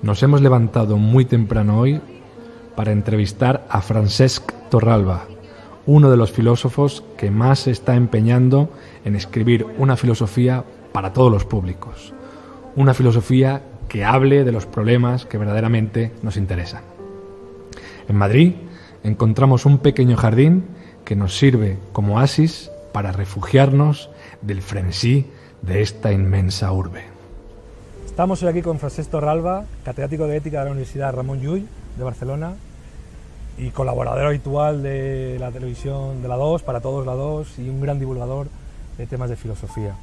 Nos hemos levantado muy temprano hoy para entrevistar a Francesc Torralba, uno de los filósofos que más se está empeñando en escribir una filosofía para todos los públicos, una filosofía que hable de los problemas que verdaderamente nos interesan. En Madrid encontramos un pequeño jardín que nos sirve como oasis para refugiarnos del frenesí de esta inmensa urbe. Estamos hoy aquí con Francesc Torralba, catedrático de Ética de la Universidad Ramon Llull de Barcelona y colaborador habitual de la televisión de la 2, para todos la 2, y un gran divulgador de temas de filosofía.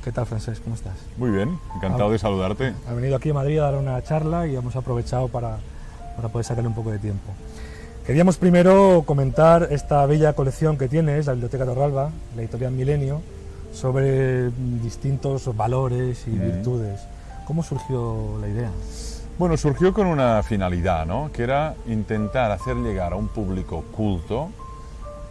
¿Qué tal, Francesc? ¿Cómo estás? Muy bien, encantado de saludarte. Ha venido aquí a Madrid a dar una charla y hemos aprovechado para poder sacarle un poco de tiempo. Queríamos primero comentar esta bella colección que tienes, la Biblioteca Torralba, la editorial Milenio, sobre distintos valores y virtudes. ¿Cómo surgió la idea? Bueno, surgió con una finalidad, ¿no? Que era intentar hacer llegar a un público culto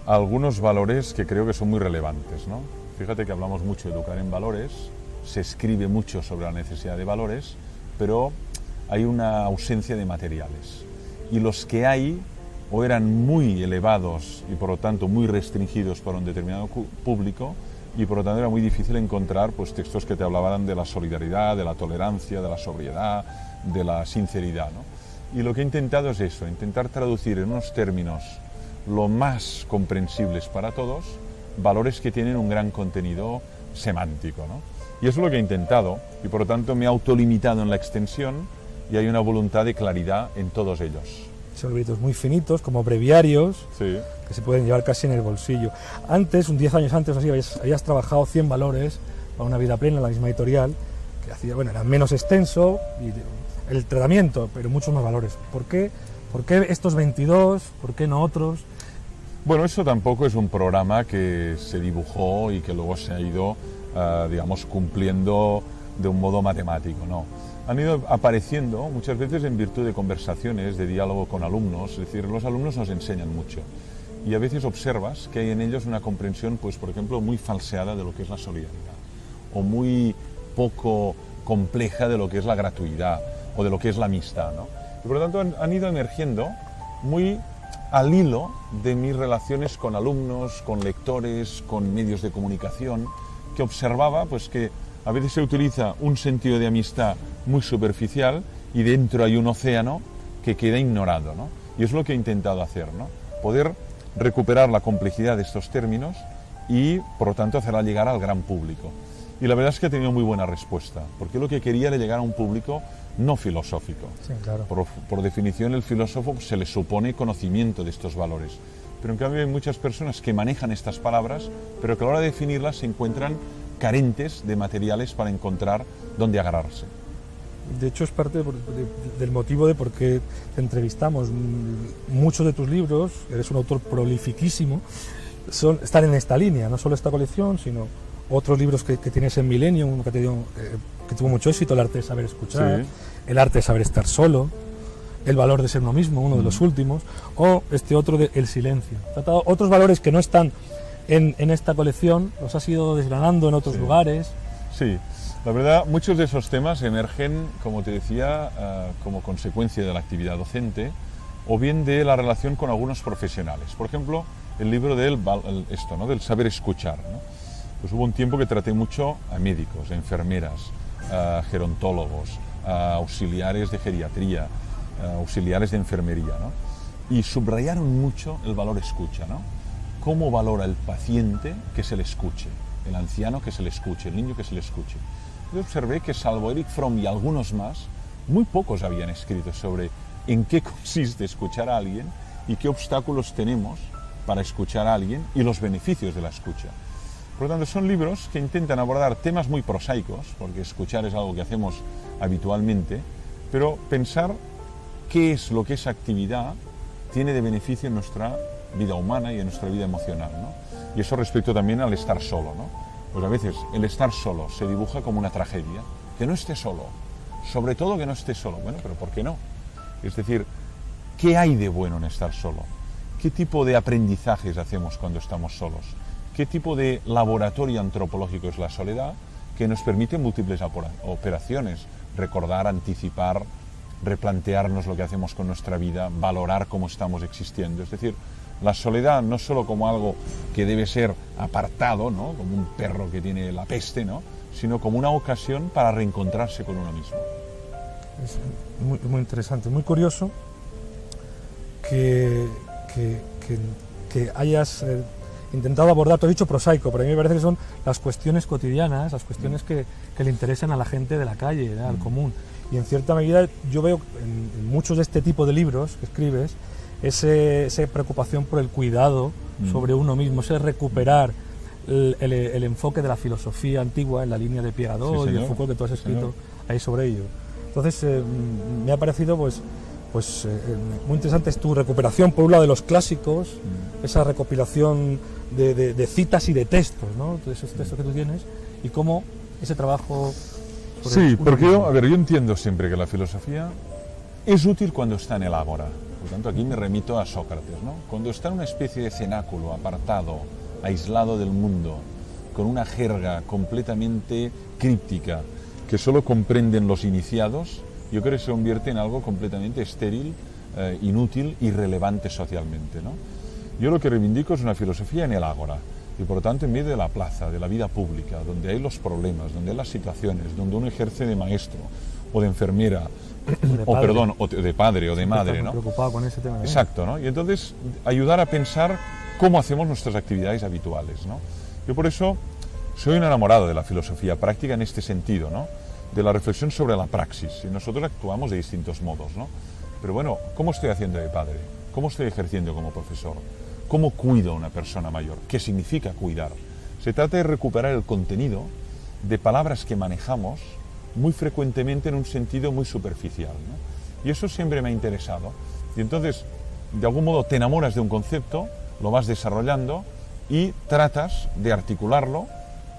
algunos valores que creo que son muy relevantes, ¿no? Fíjate que hablamos mucho de educar en valores, se escribe mucho sobre la necesidad de valores, pero hay una ausencia de materiales. Y los que hay o eran muy elevados y por lo tanto muy restringidos para un determinado público, y por lo tanto era muy difícil encontrar pues, textos que te hablaban de la solidaridad, de la tolerancia, de la sobriedad, de la sinceridad, ¿no? Y lo que he intentado es eso, intentar traducir en unos términos lo más comprensibles para todos, valores que tienen un gran contenido semántico, ¿no? Y eso es lo que he intentado, y por lo tanto me he autolimitado en la extensión y hay una voluntad de claridad en todos ellos. Son libritos muy finitos, como breviarios, sí, que se pueden llevar casi en el bolsillo. Antes, 10 años antes, así, habías trabajado 100 valores para una vida plena en la misma editorial, que hacía, bueno, era menos extenso, y el tratamiento, pero muchos más valores. ¿Por qué estos 22? ¿Por qué no otros? Bueno, eso tampoco es un programa que se dibujó y que luego se ha ido, digamos, cumpliendo de un modo matemático, no. Han ido apareciendo muchas veces en virtud de conversaciones, de diálogo con alumnos, es decir, los alumnos nos enseñan mucho y a veces observas que hay en ellos una comprensión, pues por ejemplo, muy falseada de lo que es la solidaridad o muy poco compleja de lo que es la gratuidad o de lo que es la amistad, ¿no? Y por lo tanto han ido emergiendo muy al hilo de mis relaciones con alumnos, con lectores, con medios de comunicación, que observaba pues que a veces se utiliza un sentido de amistad muy superficial y dentro hay un océano que queda ignorado, ¿no? Y es lo que he intentado hacer, ¿no? Poder recuperar la complejidad de estos términos y, por lo tanto, hacerla llegar al gran público. Y la verdad es que ha tenido muy buena respuesta, porque lo que quería era llegar a un público no filosófico. Sí, claro. Por definición, el filósofo se le supone conocimiento de estos valores. Pero en cambio hay muchas personas que manejan estas palabras, pero que a la hora de definirlas se encuentran carentes de materiales para encontrar dónde agarrarse. De hecho, es parte del motivo de por qué te entrevistamos. Muchos de tus libros, eres un autor prolifiquísimo, están en esta línea, no solo esta colección, sino otros libros que tienes en Milenio, uno que tuvo mucho éxito, El arte de saber escuchar, sí, El arte de saber estar solo, El valor de ser uno mismo, uno de los últimos, o este otro de El silencio. Tratado otros valores que no están en esta colección, los has ido desgranando en otros lugares. Sí, la verdad, muchos de esos temas emergen, como te decía, como consecuencia de la actividad docente o bien de la relación con algunos profesionales. Por ejemplo, el libro del saber escuchar, ¿no? Pues hubo un tiempo que traté mucho a médicos, a enfermeras, a gerontólogos, a auxiliares de geriatría, a auxiliares de enfermería, ¿no? Y subrayaron mucho el valor escucha, ¿no? Cómo valora el paciente que se le escuche, el anciano que se le escuche, el niño que se le escuche. Yo observé que salvo Erich Fromm y algunos más, muy pocos habían escrito sobre en qué consiste escuchar a alguien y qué obstáculos tenemos para escuchar a alguien y los beneficios de la escucha. Por lo tanto, son libros que intentan abordar temas muy prosaicos, porque escuchar es algo que hacemos habitualmente, pero pensar qué es lo que esa actividad tiene de beneficio en nuestra vida humana y en nuestra vida emocional, ¿no? Y eso respecto también al estar solo, ¿no? Pues a veces el estar solo se dibuja como una tragedia. Que no esté solo, sobre todo que no esté solo. Bueno, pero ¿por qué no? Es decir, ¿qué hay de bueno en estar solo? ¿Qué tipo de aprendizajes hacemos cuando estamos solos? ¿Qué tipo de laboratorio antropológico es la soledad que nos permite múltiples operaciones? Recordar, anticipar, replantearnos lo que hacemos con nuestra vida, valorar cómo estamos existiendo. Es decir, la soledad no solo como algo que debe ser apartado, ¿no?, como un perro que tiene la peste, ¿no?, sino como una ocasión para reencontrarse con uno mismo. Es muy interesante, muy curioso que hayas intentado abordar, tú has dicho prosaico, pero a mí me parece que son las cuestiones cotidianas, las cuestiones que le interesan a la gente de la calle, al común. Y en cierta medida yo veo en muchos de este tipo de libros que escribes esa preocupación por el cuidado sobre uno mismo, ese recuperar el enfoque de la filosofía antigua en la línea de Pierre Hadot y de Foucault que tú has escrito ahí sobre ello. Entonces me ha parecido muy interesante tu recuperación por un lado de los clásicos, esa recopilación de citas y de textos, ¿no?, de esos textos que tú tienes, y cómo ese trabajo... Sí, porque yo entiendo siempre que la filosofía es útil cuando está en el ágora. Por lo tanto, aquí me remito a Sócrates, ¿no? Cuando está en una especie de cenáculo, apartado, aislado del mundo, con una jerga completamente críptica que solo comprenden los iniciados, yo creo que se convierte en algo completamente estéril, inútil, irrelevante socialmente, ¿no? Yo lo que reivindico es una filosofía en el ágora, y por lo tanto en medio de la plaza, de la vida pública, donde hay los problemas, donde hay las situaciones, donde uno ejerce de maestro o de enfermera, o de padre o de madre, ¿no? Preocupado con ese tema, ¿no? Exacto, ¿no? Y entonces ayudar a pensar cómo hacemos nuestras actividades habituales, ¿no? Yo por eso soy un enamorado de la filosofía práctica en este sentido, ¿no?, de la reflexión sobre la praxis. Y nosotros actuamos de distintos modos, ¿no? Pero bueno, ¿cómo estoy haciendo de padre? ¿Cómo estoy ejerciendo como profesor? ¿Cómo cuido a una persona mayor? ¿Qué significa cuidar? Se trata de recuperar el contenido de palabras que manejamos muy frecuentemente en un sentido muy superficial, ¿no? Y eso siempre me ha interesado. Y entonces, de algún modo, te enamoras de un concepto, lo vas desarrollando y tratas de articularlo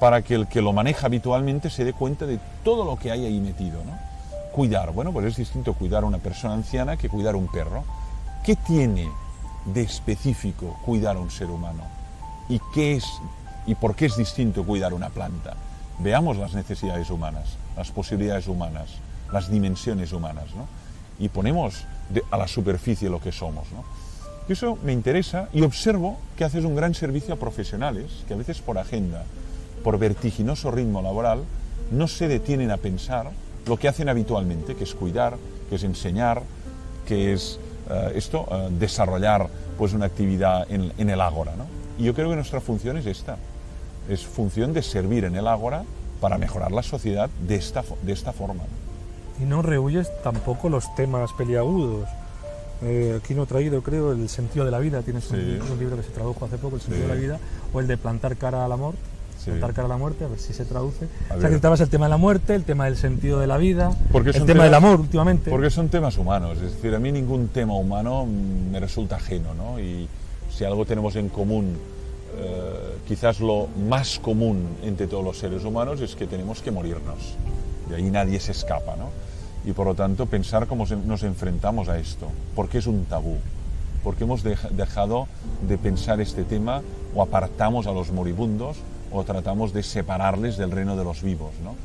para que el que lo maneja habitualmente se dé cuenta de todo lo que hay ahí metido, ¿no? Cuidar, bueno, pues es distinto cuidar a una persona anciana que cuidar a un perro. ¿Qué tiene de específico cuidar a un ser humano? ¿Y por qué es distinto cuidar una planta? Veamos las necesidades humanas, las posibilidades humanas, las dimensiones humanas, ¿no? Y ponemos a la superficie lo que somos, ¿no? Y eso me interesa, y observo que haces un gran servicio a profesionales que a veces por agenda, por vertiginoso ritmo laboral, no se detienen a pensar lo que hacen habitualmente, que es cuidar, que es enseñar, que es desarrollar pues una actividad en el ágora, ¿no? Y yo creo que nuestra función es esta, es función de servir en el ágora para mejorar la sociedad de esta forma, ¿no? Y no rehuyes tampoco los temas peliagudos. Aquí no he traído, creo, El sentido de la vida, tienes un libro que se tradujo hace poco, El sentido de la vida, o el de Plantar cara a la muerte. Plantar cara a la muerte, a ver si se traduce. O sea, que tratabas el tema de la muerte, el tema del sentido de la vida, el tema del amor últimamente. Porque son temas humanos, es decir, a mí ningún tema humano me resulta ajeno, ¿no? Y si algo tenemos en común, quizás lo más común entre todos los seres humanos es que tenemos que morirnos. De ahí nadie se escapa, ¿no? Y por lo tanto pensar cómo nos enfrentamos a esto, porque es un tabú, porque hemos dejado de pensar este tema o apartamos a los moribundos o tratamos de separarles del reino de los vivos, ¿no?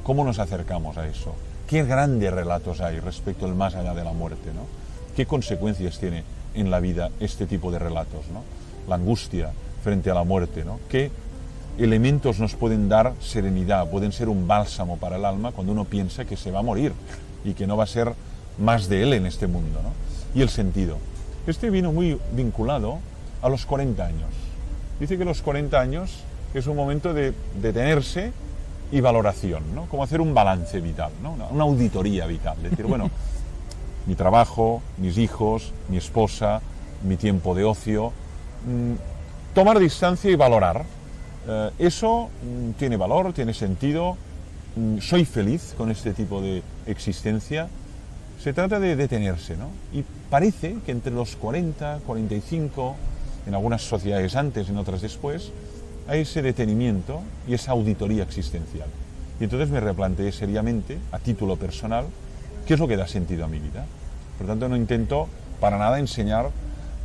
¿Cómo nos acercamos a eso? ¿Qué grandes relatos hay respecto al más allá de la muerte, ¿no? ¿Qué consecuencias tiene en la vida este tipo de relatos, ¿no? La angustia frente a la muerte, ¿no? ¿Qué elementos nos pueden dar serenidad, pueden ser un bálsamo para el alma cuando uno piensa que se va a morir y que no va a ser más de él en este mundo, ¿no? Y el sentido. Este vino muy vinculado a los 40 años. Dice que los 40 años es un momento de detenerse y valoración, ¿no? Como hacer un balance vital, ¿no? Una auditoría vital. Es decir, bueno, mi trabajo, mis hijos, mi esposa, mi tiempo de ocio, tomar distancia y valorar. Eso tiene valor, tiene sentido, soy feliz con este tipo de existencia. Se trata de detenerse, ¿no? Y parece que entre los 40, 45, en algunas sociedades antes, en otras después, hay ese detenimiento y esa auditoría existencial. Y entonces me replanteé seriamente, a título personal, qué es lo que da sentido a mi vida. Por tanto, no intento para nada enseñar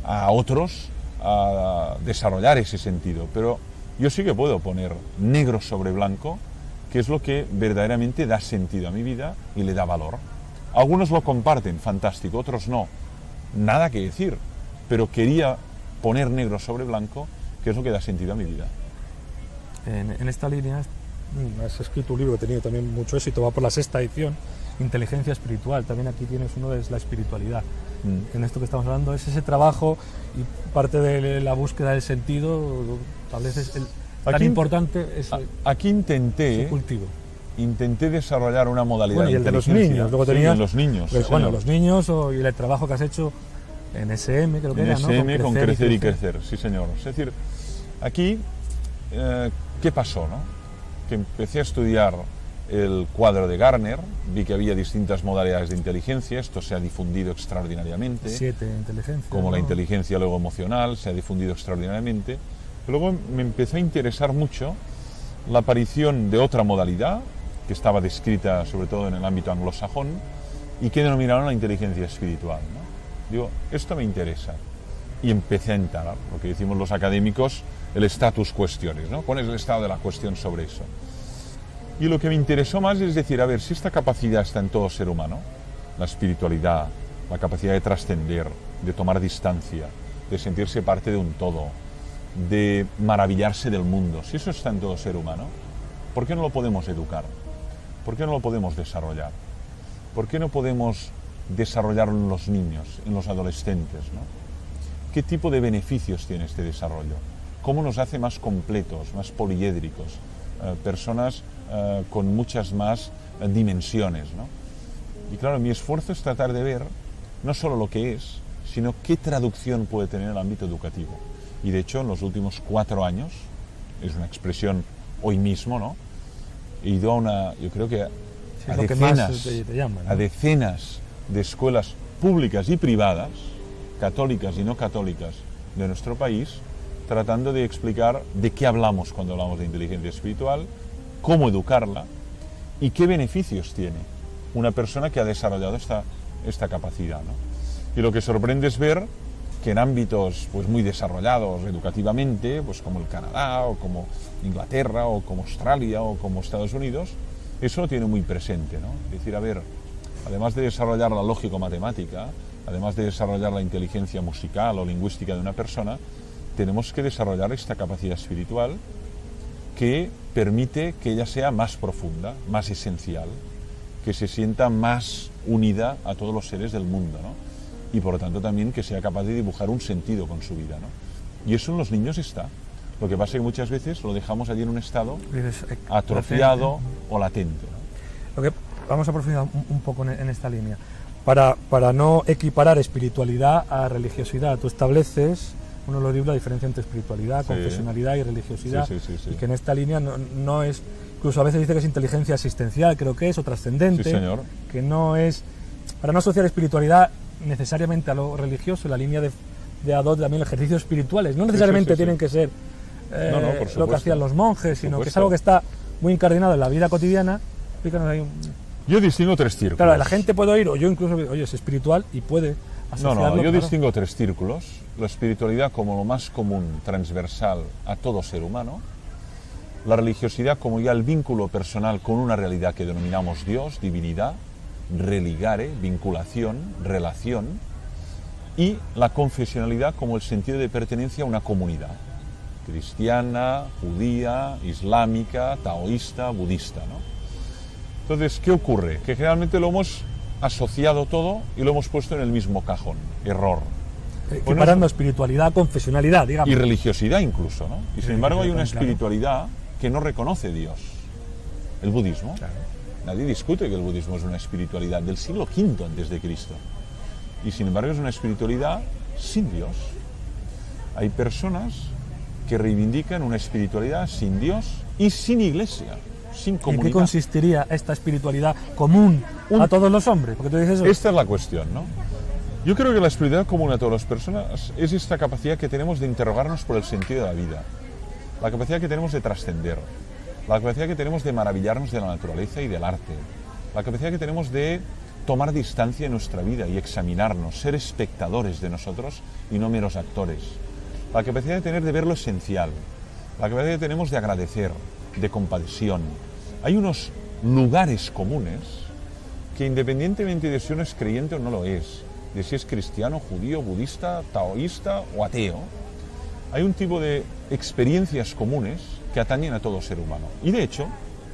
a otros a desarrollar ese sentido, pero yo sí que puedo poner negro sobre blanco qué es lo que verdaderamente da sentido a mi vida y le da valor. Algunos lo comparten, fantástico, otros no. Nada que decir, pero quería poner negro sobre blanco qué es lo que da sentido a mi vida. En esta línea has escrito un libro que ha tenido también mucho éxito, va por la 6ª edición, Inteligencia Espiritual. También aquí tienes uno de la espiritualidad. En esto que estamos hablando es ese trabajo y parte de la búsqueda del sentido, tal vez es tan importante aquí intenté cultivo. Intenté desarrollar una modalidad y el de los niños, luego tenías los niños. Los niños y el trabajo que has hecho en SM, creo que era, ¿no? SM, con Crecer y Crecer, sí señor. Es decir, aquí, ¿qué pasó, no? Que empecé a estudiar el cuadro de Gardner, vi que había distintas modalidades de inteligencia, esto se ha difundido extraordinariamente. 7 inteligencias. Como ¿no? la inteligencia luego emocional, se ha difundido extraordinariamente. Luego me empezó a interesar mucho la aparición de otra modalidad, que estaba descrita sobre todo en el ámbito anglosajón, y que denominaron la inteligencia espiritual, ¿no? Digo, esto me interesa. Y empecé a entrar, lo que decimos los académicos, el status questiones, ¿no? ¿Cuál es el estado de la cuestión sobre eso? Y lo que me interesó más es decir, a ver, si esta capacidad está en todo ser humano, la espiritualidad, la capacidad de trascender, de tomar distancia, de sentirse parte de un todo, de maravillarse del mundo, si eso está en todo ser humano, ¿por qué no lo podemos educar? ¿Por qué no lo podemos desarrollar? ¿Por qué no podemos desarrollarlo en los niños, en los adolescentes, ¿no? ¿Qué tipo de beneficios tiene este desarrollo? ¿Cómo nos hace más completos, más poliédricos, personas con muchas más dimensiones, ¿no? Y claro, mi esfuerzo es tratar de ver no solo lo que es, sino qué traducción puede tener en el ámbito educativo. Y de hecho, en los últimos 4 años, es una expresión hoy mismo, ¿no? He ido a una, yo creo que a decenas, te llama, ¿no? a decenas de escuelas públicas y privadas, católicas y no católicas, de nuestro país, tratando de explicar de qué hablamos cuando hablamos de inteligencia espiritual, cómo educarla y qué beneficios tiene una persona que ha desarrollado esta capacidad, ¿no? Y lo que sorprende es ver que en ámbitos pues, muy desarrollados educativamente, pues como el Canadá, o como Inglaterra, o como Australia, o como Estados Unidos, eso lo tiene muy presente, ¿no? Es decir, a ver, además de desarrollar la lógico-matemática, además de desarrollar la inteligencia musical o lingüística de una persona, tenemos que desarrollar esta capacidad espiritual que permite que ella sea más profunda, más esencial, que se sienta más unida a todos los seres del mundo, ¿no? Y por lo tanto también que sea capaz de dibujar un sentido con su vida, ¿no? Y eso en los niños está. Lo que pasa es que muchas veces lo dejamos allí en un estado atrofiado o latente, ¿no? Vamos a profundizar un poco en esta línea. Para no equiparar espiritualidad a religiosidad, tú estableces, uno lo libra, la diferencia entre espiritualidad, confesionalidad y religiosidad, sí. y que en esta línea no es, incluso a veces dice que es inteligencia asistencial, creo que es, o trascendente, Sí, señor. que no es, para no asociar espiritualidad necesariamente a lo religioso, la línea de Adot también ejercicios espirituales, no necesariamente tienen que ser lo que hacían los monjes, sino que es algo que está muy incardinado en la vida cotidiana. Explícanos ahí Yo distingo 3 círculos. Claro, la gente puede oír, o yo incluso, oye, es espiritual y puede asociarlo. Yo distingo 3 círculos. La espiritualidad como lo más común, transversal a todo ser humano. La religiosidad como ya el vínculo personal con una realidad que denominamos Dios, divinidad, religare, vinculación, relación. Y la confesionalidad como el sentido de pertenencia a una comunidad. Cristiana, judía, islámica, taoísta, budista, ¿no? Entonces, ¿qué ocurre? Que generalmente lo hemos asociado todo y lo hemos puesto en el mismo cajón. Error. Equiparando espiritualidad, confesionalidad, digamos. Y religiosidad incluso, ¿no? Y sin embargo hay una espiritualidad que no reconoce Dios. El budismo. Claro. Nadie discute que el budismo es una espiritualidad del siglo V antes de Cristo. Y sin embargo es una espiritualidad sin Dios. Hay personas que reivindican una espiritualidad sin Dios y sin iglesia. Sin comunidad. ¿En qué consistiría esta espiritualidad común a todos los hombres? Porque tú dices eso. Esta es la cuestión, ¿no? Yo creo que la espiritualidad común a todas las personas es esta capacidad que tenemos de interrogarnos por el sentido de la vida, la capacidad que tenemos de trascender, la capacidad que tenemos de maravillarnos de la naturaleza y del arte, la capacidad que tenemos de tomar distancia en nuestra vida y examinarnos, ser espectadores de nosotros y no meros actores, la capacidad de tener de ver lo esencial, la capacidad que tenemos de agradecer, de compasión. Hay unos lugares comunes que independientemente de si uno es creyente o no lo es, de si es cristiano, judío, budista, taoísta o ateo, hay un tipo de experiencias comunes que atañen a todo ser humano. Y de hecho,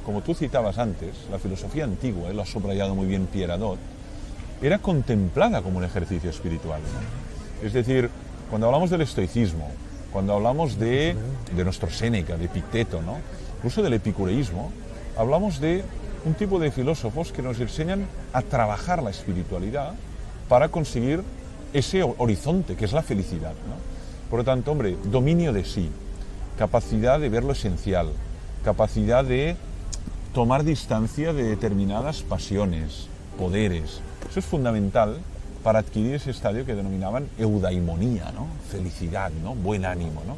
como tú citabas antes, la filosofía antigua, lo ha subrayado muy bien Pierre Hadot, era contemplada como un ejercicio espiritual, ¿no? Es decir, cuando hablamos del estoicismo, cuando hablamos de nuestro Séneca, de Epicteto, ¿no? Incluso del epicureísmo, hablamos de un tipo de filósofos que nos enseñan a trabajar la espiritualidad para conseguir ese horizonte que es la felicidad, ¿no? Por lo tanto, hombre, dominio de sí, capacidad de ver lo esencial, capacidad de tomar distancia de determinadas pasiones, poderes. Eso es fundamental para adquirir ese estadio que denominaban eudaimonía, ¿no? Felicidad, ¿no? Buen ánimo, ¿no?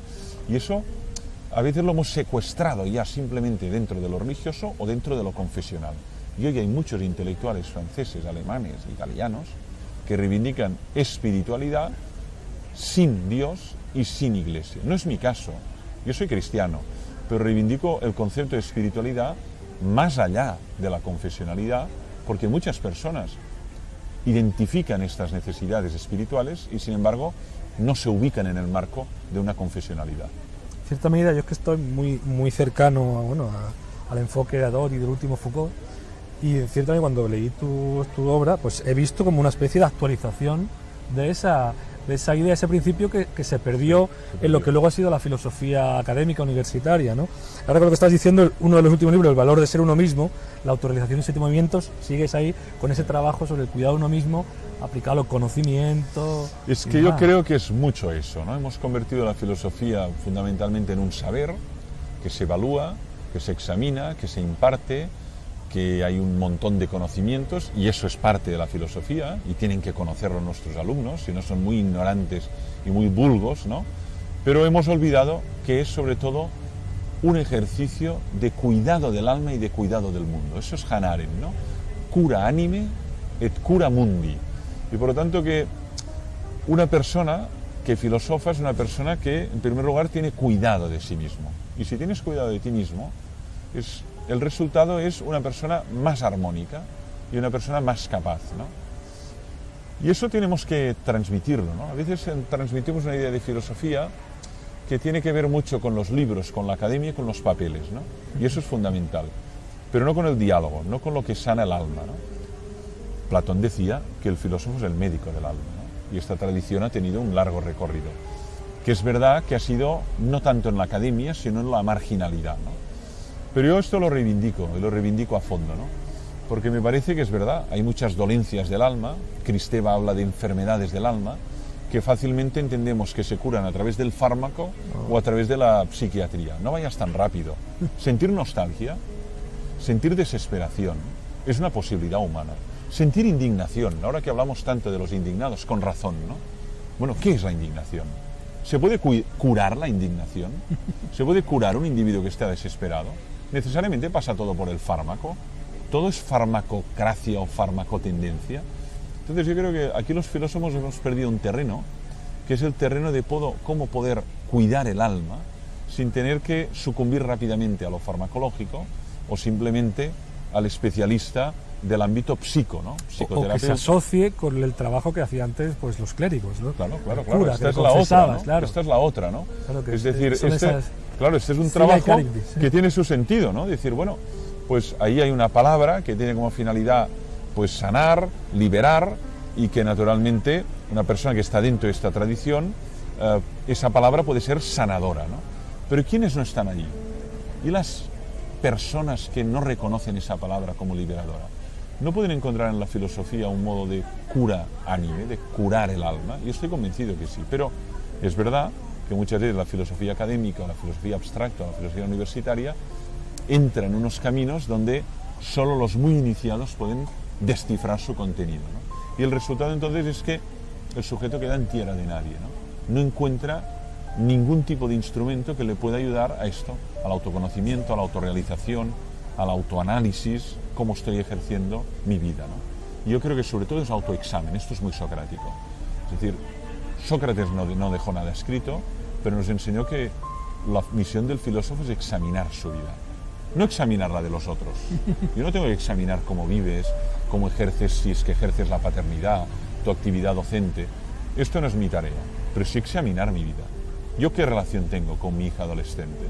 Y eso a veces lo hemos secuestrado ya simplemente dentro de lo religioso o dentro de lo confesional. Y hoy hay muchos intelectuales franceses, alemanes, italianos, que reivindican espiritualidad sin Dios y sin iglesia. No es mi caso, yo soy cristiano, pero reivindico el concepto de espiritualidad más allá de la confesionalidad, porque muchas personas identifican estas necesidades espirituales y sin embargo no se ubican en el marco de una confesionalidad. En cierta medida yo es que estoy muy cercano al enfoque de Hadot y del último Foucault, y en cierta medida cuando leí tu obra pues he visto como una especie de actualización de esa idea, ese principio que se perdió en lo que luego ha sido la filosofía académica universitaria, ¿no? Ahora con lo que estás diciendo, uno de los últimos libros, El valor de ser uno mismo, la autorrealización de 7 movimientos, sigues ahí con ese trabajo sobre el cuidado de uno mismo, aplicado al conocimiento. Es que yo creo que es mucho eso, ¿no? Hemos convertido la filosofía fundamentalmente en un saber que se evalúa, que se examina, que se imparte, que hay un montón de conocimientos y eso es parte de la filosofía y tienen que conocerlo nuestros alumnos, si no son muy ignorantes y muy vulgos, ¿no? Pero hemos olvidado que es sobre todo un ejercicio de cuidado del alma y de cuidado del mundo. Eso es Hannah Arendt, ¿no? Cura anime et cura mundi. Y por lo tanto que una persona que filosofa es una persona que en primer lugar tiene cuidado de sí mismo. Y si tienes cuidado de ti mismo, el resultado es una persona más armónica y una persona más capaz, ¿no? Y eso tenemos que transmitirlo, ¿no? A veces transmitimos una idea de filosofía que tiene que ver mucho con los libros, con la academia y con los papeles, ¿no? Y eso es fundamental, pero no con el diálogo, no con lo que sana el alma, ¿no? Platón decía que el filósofo es el médico del alma, ¿no? Y esta tradición ha tenido un largo recorrido, que es verdad que ha sido no tanto en la academia, sino en la marginalidad, ¿no? Pero yo esto lo reivindico, y lo reivindico a fondo, ¿no? Porque me parece que es verdad, hay muchas dolencias del alma, Kristeva habla de enfermedades del alma, que fácilmente entendemos que se curan a través del fármaco o a través de la psiquiatría. No vayas tan rápido. Sentir nostalgia, sentir desesperación, es una posibilidad humana. Sentir indignación, ahora que hablamos tanto de los indignados, con razón, ¿no? Bueno, ¿qué es la indignación? ¿Se puede curar la indignación? ¿Se puede curar un individuo que está desesperado? ¿Necesariamente pasa todo por el fármaco? ¿Todo es farmacocracia o farmacotendencia? Entonces yo creo que aquí los filósofos hemos perdido un terreno, que es el terreno de cómo poder cuidar el alma sin tener que sucumbir rápidamente a lo farmacológico o simplemente al especialista del ámbito psico, ¿no? O que se asocie con el trabajo que hacían antes pues los clérigos, ¿no? Claro. Cura, esta es la otra, ¿no? Claro. Esta es la otra, ¿no? Claro que es decir, este es un sí, trabajo que tiene su sentido, ¿no? Decir, bueno, pues ahí hay una palabra que tiene como finalidad pues sanar, liberar, y que naturalmente una persona que está dentro de esta tradición, esa palabra puede ser sanadora, ¿no? Pero ¿quiénes no están allí? ¿Y las personas que no reconocen esa palabra como liberadora? ¿No pueden encontrar en la filosofía un modo de cura anime, de curar el alma? Yo estoy convencido que sí, pero es verdad que muchas veces la filosofía académica, o la filosofía abstracta, o la filosofía universitaria entra en unos caminos donde solo los muy iniciados pueden descifrar su contenido, ¿no? Y el resultado entonces es que el sujeto queda en tierra de nadie, ¿no? No encuentra ningún tipo de instrumento que le pueda ayudar a esto, al autoconocimiento, a la autorrealización, al autoanálisis, cómo estoy ejerciendo mi vida, ¿no? Y yo creo que sobre todo es autoexamen, esto es muy socrático. Es decir, Sócrates no dejó nada escrito, pero nos enseñó que la misión del filósofo es examinar su vida. no examinar la de los otros. Yo no tengo que examinar cómo vives, cómo ejerces, si es que ejerces la paternidad, tu actividad docente. Esto no es mi tarea, pero sí examinar mi vida. ¿Yo qué relación tengo con mi hija adolescente?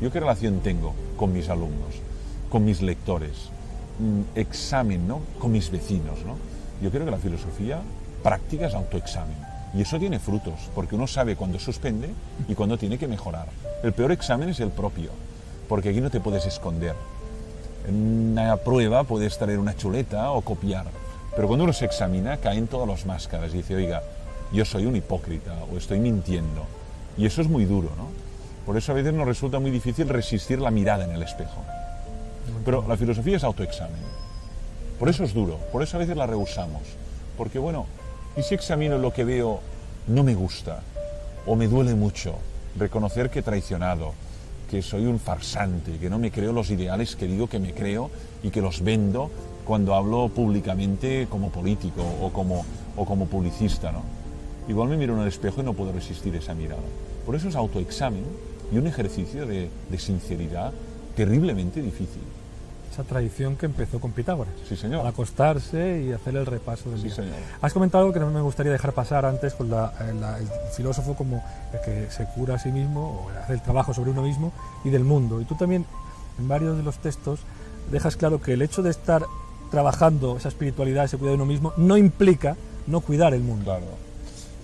¿Yo qué relación tengo con mis alumnos, con mis lectores? Examen, ¿no? Con mis vecinos, ¿no? Yo creo que la filosofía práctica es autoexamen. Y eso tiene frutos, porque uno sabe cuándo suspende y cuándo tiene que mejorar. El peor examen es el propio, porque aquí no te puedes esconder. En una prueba puedes traer una chuleta o copiar, pero cuando uno se examina caen todas las máscaras y dice, oiga, yo soy un hipócrita o estoy mintiendo. Y eso es muy duro, ¿no? Por eso a veces nos resulta muy difícil resistir la mirada en el espejo. Pero la filosofía es autoexamen. Por eso es duro, por eso a veces la rehusamos. Porque bueno, ¿y si examino lo que veo no me gusta o me duele mucho? Reconocer que he traicionado, que soy un farsante, que no me creo los ideales que digo que me creo y que los vendo cuando hablo públicamente como político o como publicista, ¿no? Igual me miro en el espejo y no puedo resistir esa mirada. Por eso es autoexamen y un ejercicio de sinceridad terriblemente difícil. Esa tradición que empezó con Pitágoras. Sí, señor. Al acostarse y hacer el repaso del día. Sí, señor. Has comentado algo que no me gustaría dejar pasar antes con el filósofo como el que se cura a sí mismo o hace el trabajo sobre uno mismo y del mundo. Y tú también, en varios de los textos, dejas claro que el hecho de estar trabajando esa espiritualidad, ese cuidado de uno mismo, no implica no cuidar el mundo. Claro.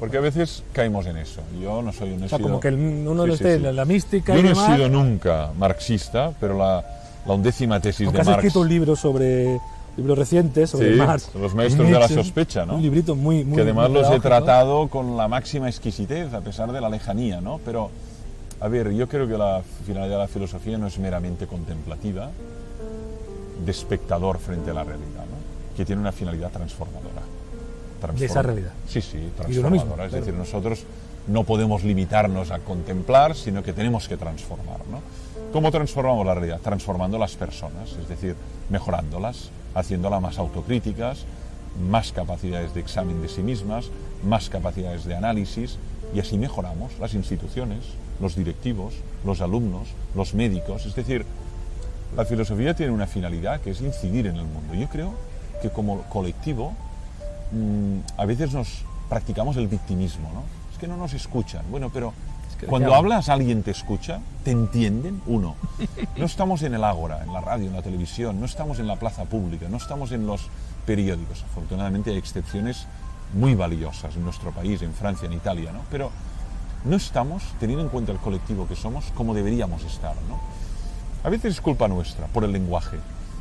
Porque a veces caemos en eso. Yo no soy un... O sea, como que uno esté en la mística Yo y no demás. he sido nunca marxista, pero la 11ª tesis Aunque de has Marx... escrito un libro sobre... libros recientes sobre Sí, Marx. Los maestros de la sospecha, ¿no? Un librito muy que además muy los he pedagógico. tratado con la máxima exquisitez, a pesar de la lejanía, ¿no? Pero, a ver, yo creo que la finalidad de la filosofía no es meramente contemplativa, de espectador frente a la realidad, ¿no? Que tiene una finalidad transformadora. De esa realidad. Sí, sí, Y de uno mismo, transformadora. Es claro. decir, nosotros no podemos limitarnos a contemplar, sino que tenemos que transformar, ¿no? ¿Cómo transformamos la realidad? Transformando las personas, es decir, mejorándolas, haciéndolas más autocríticas, más capacidades de examen de sí mismas, más capacidades de análisis, y así mejoramos las instituciones, los directivos, los alumnos, los médicos. Es decir, la filosofía tiene una finalidad que es incidir en el mundo. Yo creo que como colectivo a veces nos practicamos el victimismo, ¿no? Es que no nos escuchan. Bueno, pero cuando hablas alguien te escucha, te entienden, uno. No estamos en el ágora, en la radio, en la televisión, no estamos en la plaza pública, no estamos en los periódicos. Afortunadamente hay excepciones muy valiosas en nuestro país, en Francia, en Italia, ¿no? Pero no estamos teniendo en cuenta el colectivo que somos como deberíamos estar, ¿no? A veces es culpa nuestra por el lenguaje,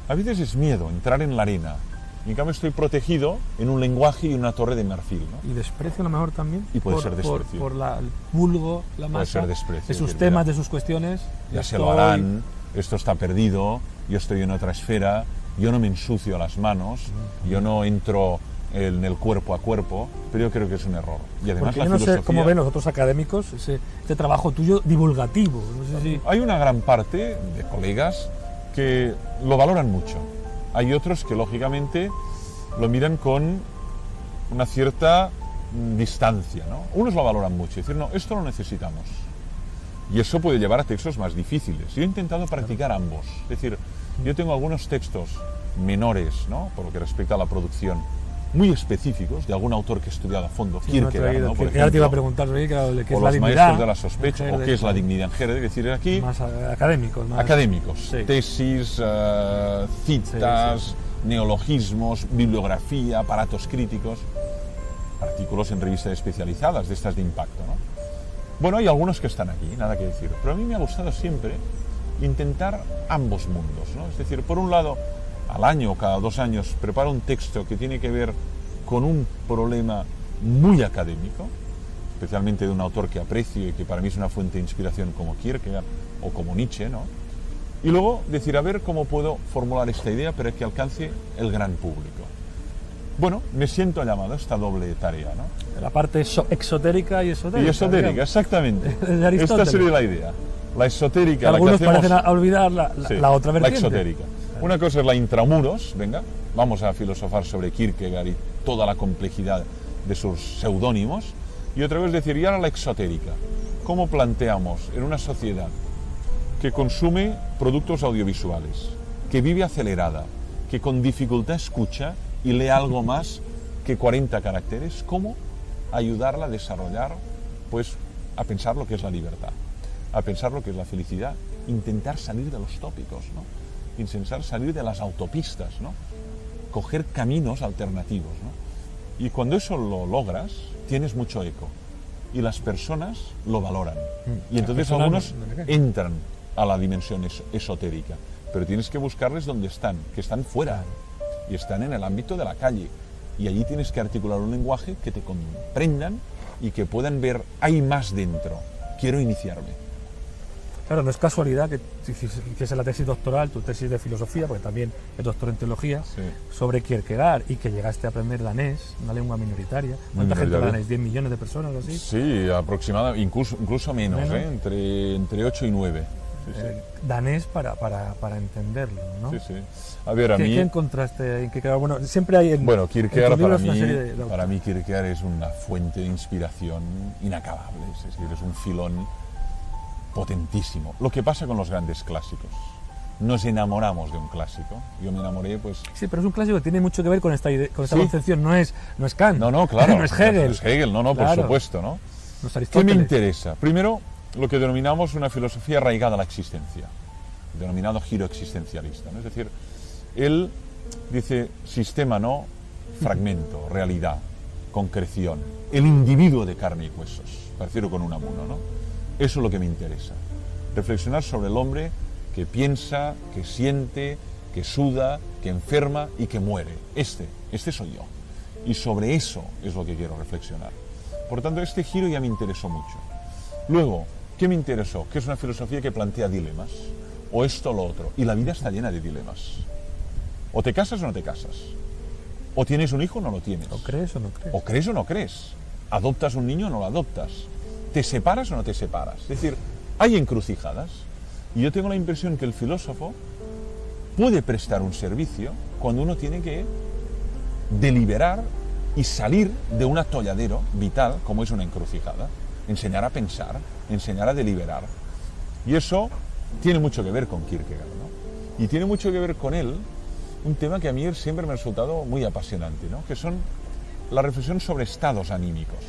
a veces es miedo entrar en la arena. Y en cambio estoy protegido en un lenguaje y una torre de marfil, ¿no? Y desprecio a lo mejor también. Y puede ser desprecio. Por el vulgo, la Puede masa, ser desprecio, de sus que temas, mira, de sus cuestiones. Ya se lo harán, esto está perdido, yo estoy en otra esfera, yo no me ensucio las manos, yo no entro en el cuerpo a cuerpo, pero yo creo que es un error. Y además Porque la yo no filosofía... sé cómo ven los otros académicos este trabajo tuyo divulgativo. No sé si... Hay una gran parte de colegas que lo valoran mucho. Hay otros que, lógicamente, lo miran con una cierta distancia, ¿no? Unos lo valoran mucho, es decir, no, esto lo necesitamos. Y eso puede llevar a textos más difíciles. Yo he intentado practicar ambos. Es decir, yo tengo algunos textos menores, ¿no? Por lo que respecta a la producción, muy específicos, de algún autor que he estudiado a fondo, Sí, Kierkegaard, ¿no? Por Ya te iba a ejemplo, preguntar sobre qué o es la los dignidad. maestros de la sospecha, en o qué es la dignidad en Heidegger, es decir, aquí... Más académicos. Más... Académicos, Sí. tesis, citas, Sí. neologismos, bibliografía, aparatos críticos, artículos en revistas especializadas de estas de impacto, ¿no? Bueno, hay algunos que están aquí, nada que decir, pero a mí me ha gustado siempre intentar ambos mundos, ¿no? Es decir, por un lado, al año o cada 2 años preparo un texto que tiene que ver con un problema muy académico, especialmente de un autor que aprecio y que para mí es una fuente de inspiración como Kierkegaard o como Nietzsche, ¿no? Y luego decir, a ver cómo puedo formular esta idea para que alcance el gran público. Bueno, me siento llamado a esta doble tarea, ¿no? La parte exotérica y esotérica. Y esotérica, digamos. exactamente. De Aristóteles. Esta sería la idea. La esotérica, Algunos la que hacemos... parecen olvidar la otra la vertiente. exotérica. Una cosa es la intramuros, venga, vamos a filosofar sobre Kierkegaard y toda la complejidad de sus seudónimos, y otra cosa es decir, y ahora la exotérica. ¿Cómo planteamos en una sociedad que consume productos audiovisuales, que vive acelerada, que con dificultad escucha y lee algo más que 40 caracteres, ¿cómo ayudarla a desarrollar, pues, a pensar lo que es la libertad, a pensar lo que es la felicidad, intentar salir de los tópicos, ¿no? Intentar salir de las autopistas, ¿no? Coger caminos alternativos, ¿no? Y cuando eso lo logras, tienes mucho eco y las personas lo valoran. Y entonces algunos entran a la dimensión esotérica, pero tienes que buscarles donde están, que están fuera y están en el ámbito de la calle. Y allí tienes que articular un lenguaje que te comprendan y que puedan ver, hay más dentro, quiero iniciarme. Claro, no es casualidad que hiciese la tesis doctoral, tu tesis de filosofía, porque también es doctor en teología, Sí. sobre Kierkegaard, y que llegaste a aprender danés, una lengua minoritaria. ¿Cuánta gente habla danés? ¿10 millones de personas o así? Sí, aproximadamente, incluso menos, entre 8 y 9. Sí, sí. Danés para entenderlo, ¿no? Sí, sí. A ver, a mí... ¿Qué encontraste en Kierkegaard? Bueno, siempre hay en Bueno, Kierkegaard en tus libros una serie de para mí Kierkegaard es una fuente de inspiración inacabable, es decir, es un filón potentísimo. Lo que pasa con los grandes clásicos, nos enamoramos de un clásico. Yo me enamoré, pues... Sí, pero es un clásico que tiene mucho que ver con esta concepción, no es Kant, No, claro, no es Hegel. No es Hegel, Claro. por supuesto, ¿no? No es ¿Qué me Aristóteles. interesa? Primero, lo que denominamos una filosofía arraigada a la existencia, denominado giro existencialista, ¿no? Es decir, él dice sistema no, fragmento, realidad, concreción, el individuo de carne y huesos, parecido con un amuno, ¿no? Eso es lo que me interesa, reflexionar sobre el hombre que piensa, que siente, que suda, que enferma y que muere. Este soy yo. Y sobre eso es lo que quiero reflexionar. Por tanto, este giro ya me interesó mucho. Luego, ¿qué me interesó? Que es una filosofía que plantea dilemas, o esto o lo otro. Y la vida está llena de dilemas. O te casas o no te casas. O tienes un hijo o no lo tienes. ¿O crees o no crees? O crees o no crees. ¿Adoptas un niño o no lo adoptas? ¿Te separas o no te separas? Es decir, hay encrucijadas. Y yo tengo la impresión que el filósofo puede prestar un servicio cuando uno tiene que deliberar y salir de un atolladero vital como es una encrucijada. Enseñar a pensar, enseñar a deliberar. Y eso tiene mucho que ver con Kierkegaard, ¿no? Y tiene mucho que ver con él un tema que a mí siempre me ha resultado muy apasionante, ¿no? Que son la reflexión sobre estados anímicos,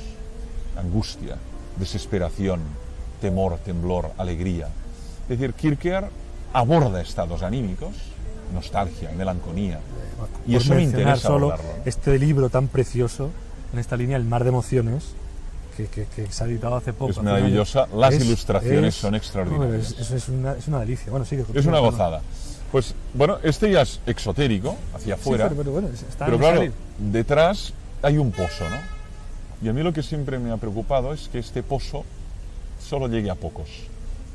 angustia, desesperación, temor, temblor, alegría. Es decir, Kierkegaard aborda estados anímicos, nostalgia, melancolía, y Por eso me mencionar interesa solo abordarlo, ¿no? este libro tan precioso, en esta línea, El mar de emociones, que se ha editado hace poco. Es hace un año. maravillosa, las Es- ilustraciones es- son extraordinarias. Eso es una delicia. Bueno, sigue. Es continúa, una perdón. gozada. Pues bueno, este ya es exotérico, hacia Sí, afuera, pero bueno, está pero en claro, salir. detrás hay un pozo, ¿no? Y a mí lo que siempre me ha preocupado es que este pozo solo llegue a pocos.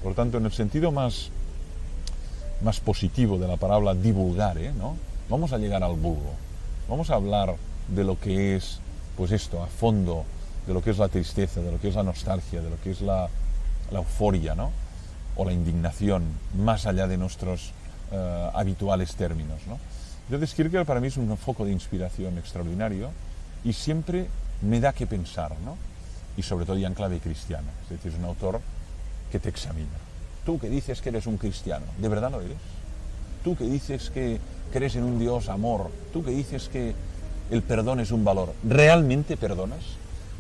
Por tanto, en el sentido más positivo de la palabra divulgar, ¿no? Vamos a llegar al vulgo. Vamos a hablar de lo que es, pues esto, a fondo, de lo que es la tristeza, de lo que es la nostalgia, de lo que es la euforia, ¿no? O la indignación, más allá de nuestros habituales términos, ¿no? Entonces, Kierkegaard para mí es un foco de inspiración extraordinario y siempre me da que pensar, ¿no? Y sobre todo ya en clave cristiana, es decir, es un autor que te examina. Tú que dices que eres un cristiano, ¿de verdad lo eres? Tú que dices que crees en un Dios amor, tú que dices que el perdón es un valor, ¿realmente perdonas?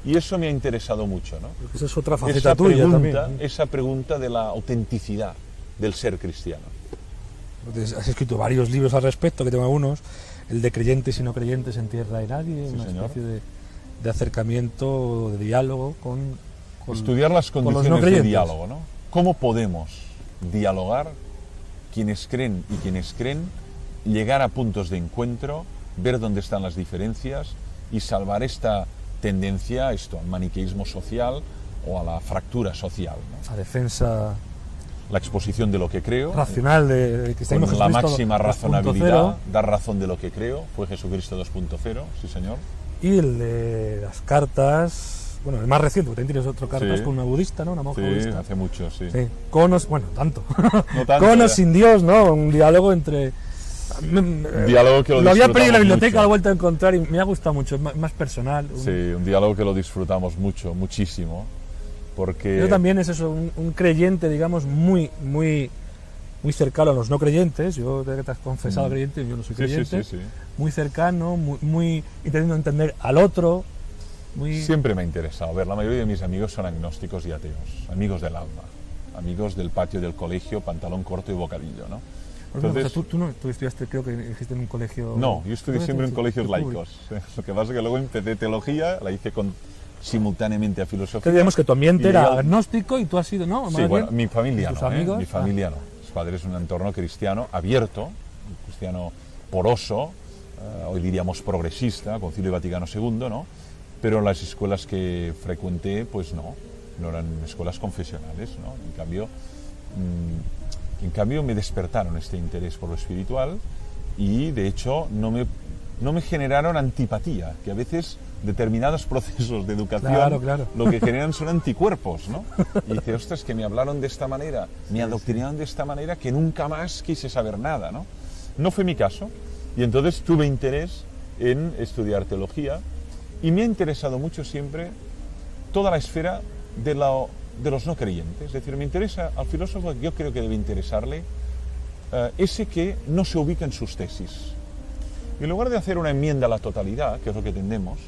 Y eso me ha interesado mucho, ¿no? Esa es otra faceta tuya también. Esa pregunta de la autenticidad del ser cristiano. Has escrito varios libros al respecto, que tengo algunos. El de creyentes y no creyentes en tierra de nadie, Sí, una señor. especie de acercamiento, de diálogo con Estudiar las con los condiciones no de creyentes. diálogo, ¿no? ¿Cómo podemos dialogar quienes creen y quienes creen, llegar a puntos de encuentro, ver dónde están las diferencias y salvar esta tendencia al maniqueísmo social o a la fractura social, ¿no? a defensa La exposición de lo que creo, racional de que con la máxima 2.0, razonabilidad, dar razón de lo que creo, fue Jesucristo 2.0, sí señor. y el de las cartas, bueno, el más reciente, porque también tienes otro cartas Sí. con una budista, ¿no? Una monja Sí, budista. hace mucho, sí. Sí. Con o, bueno, tanto. No tanto, Con o ya. sin Dios, ¿no? Un diálogo entre... Diálogo que lo había perdido en la disfrutamos biblioteca, mucho. a la vuelta a encontrar y me ha gustado mucho, es más personal. Sí, un diálogo que lo disfrutamos mucho, muchísimo, porque... Yo también es eso, un creyente, digamos, muy muy cercano a los no creyentes. Yo te has confesado creyente, yo no soy creyente. Sí. Muy cercano, muy intentando entender al otro. Siempre me ha interesado. A ver, la mayoría de mis amigos son agnósticos y ateos, amigos del alma, amigos del patio del colegio, pantalón corto y bocadillo, ¿no? Entonces, tú estudiaste, creo que dijiste en un colegio... No, yo estudié siempre en colegios laicos. Lo que pasa es que luego empecé teología, la hice simultáneamente a filosofía. Entonces, digamos que tu ambiente era agnóstico y tú has sido, ¿no? Sí, bueno, mi familia ¿tus no, amigos? Mi familia no. Mis padres un entorno cristiano abierto, un cristiano poroso, hoy diríamos progresista, Concilio Vaticano II, ¿no? Pero las escuelas que frecuenté, pues no eran escuelas confesionales, ¿no? En cambio me despertaron este interés por lo espiritual y de hecho no me generaron antipatía, que a veces determinados procesos de educación lo que generan son anticuerpos, ¿no? Y dice, ostras, que me hablaron de esta manera, me adoctrinaron de esta manera que nunca más quise saber nada, ¿no? No fue mi caso y entonces tuve interés en estudiar teología y me ha interesado mucho siempre toda la esfera de los no creyentes. Es decir, me interesa al filósofo, yo creo que debe interesarle ese que no se ubica en sus tesis. Y en lugar de hacer una enmienda a la totalidad, que es lo que tendemos,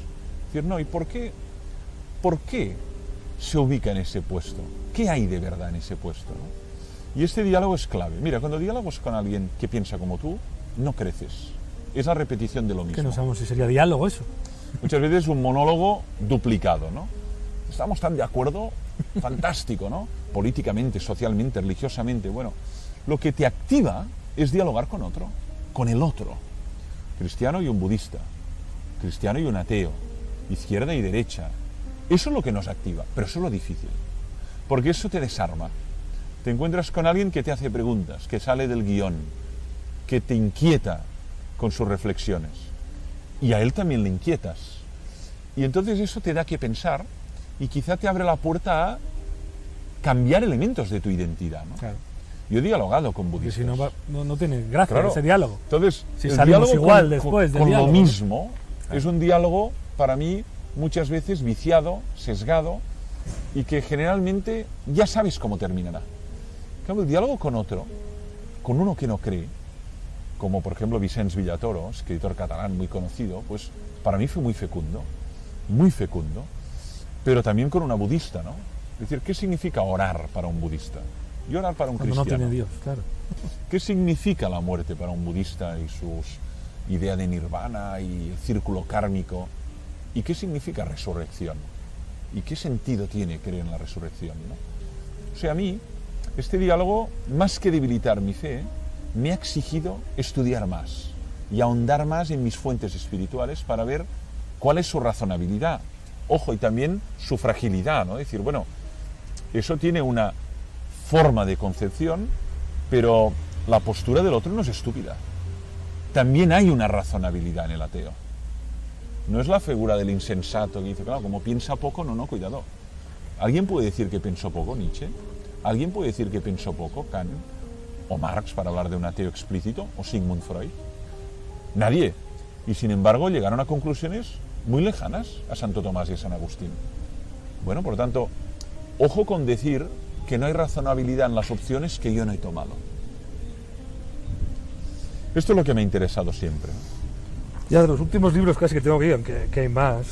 decir, no, ¿y por qué se ubica en ese puesto? ¿Qué hay de verdad en ese puesto, ¿no? Y este diálogo es clave. Mira, cuando dialogas con alguien que piensa como tú, no creces. Es la repetición de lo mismo. Que no sabemos si sería diálogo eso. Muchas veces es un monólogo duplicado, ¿no? Estamos tan de acuerdo, fantástico, ¿no? Políticamente, socialmente, religiosamente, bueno. Lo que te activa es dialogar con otro, con el otro. Cristiano y un budista, cristiano y un ateo, izquierda y derecha. Eso es lo que nos activa, pero eso es lo difícil. Porque eso te desarma. Te encuentras con alguien que te hace preguntas, que sale del guión, que te inquieta con sus reflexiones. Y a él también le inquietas. Y entonces eso te da que pensar y quizá te abre la puerta a cambiar elementos de tu identidad, ¿no? Claro. Yo he dialogado con budistas. Porque si no tiene gracia, claro, ese diálogo. Entonces, si el salimos diálogo igual después del con diálogo, lo mismo, claro, es un diálogo para mí muchas veces viciado, sesgado y que generalmente ya sabes cómo terminará. En cambio, el diálogo con otro, con uno que no cree, como por ejemplo Vicenç Villatoro, escritor catalán muy conocido, pues para mí fue muy fecundo, pero también con una budista, ¿no? Es decir, ¿qué significa orar para un budista? Y orar para un cristiano. No tiene Dios, claro. ¿Qué significa la muerte para un budista y su idea de nirvana y el círculo kármico? ¿Y qué significa resurrección? ¿Y qué sentido tiene creer en la resurrección, ¿no? O sea, a mí, este diálogo, más que debilitar mi fe, me ha exigido estudiar más y ahondar más en mis fuentes espirituales para ver cuál es su razonabilidad. Ojo, y también su fragilidad, ¿no? Es decir, bueno, eso tiene una forma de concepción, pero la postura del otro no es estúpida. También hay una razonabilidad en el ateo. No es la figura del insensato que dice, claro, como piensa poco, no, cuidado. ¿Alguien puede decir que pensó poco Nietzsche? ¿Alguien puede decir que pensó poco Kant? ¿O Marx, para hablar de un ateo explícito? ¿O Sigmund Freud? Nadie. Y sin embargo llegaron a conclusiones muy lejanas a Santo Tomás y a San Agustín. Bueno, por lo tanto, ojo con decir que no hay razonabilidad en las opciones que yo no he tomado. Esto es lo que me ha interesado siempre. Ya de los últimos libros casi que tengo que ir, que hay más,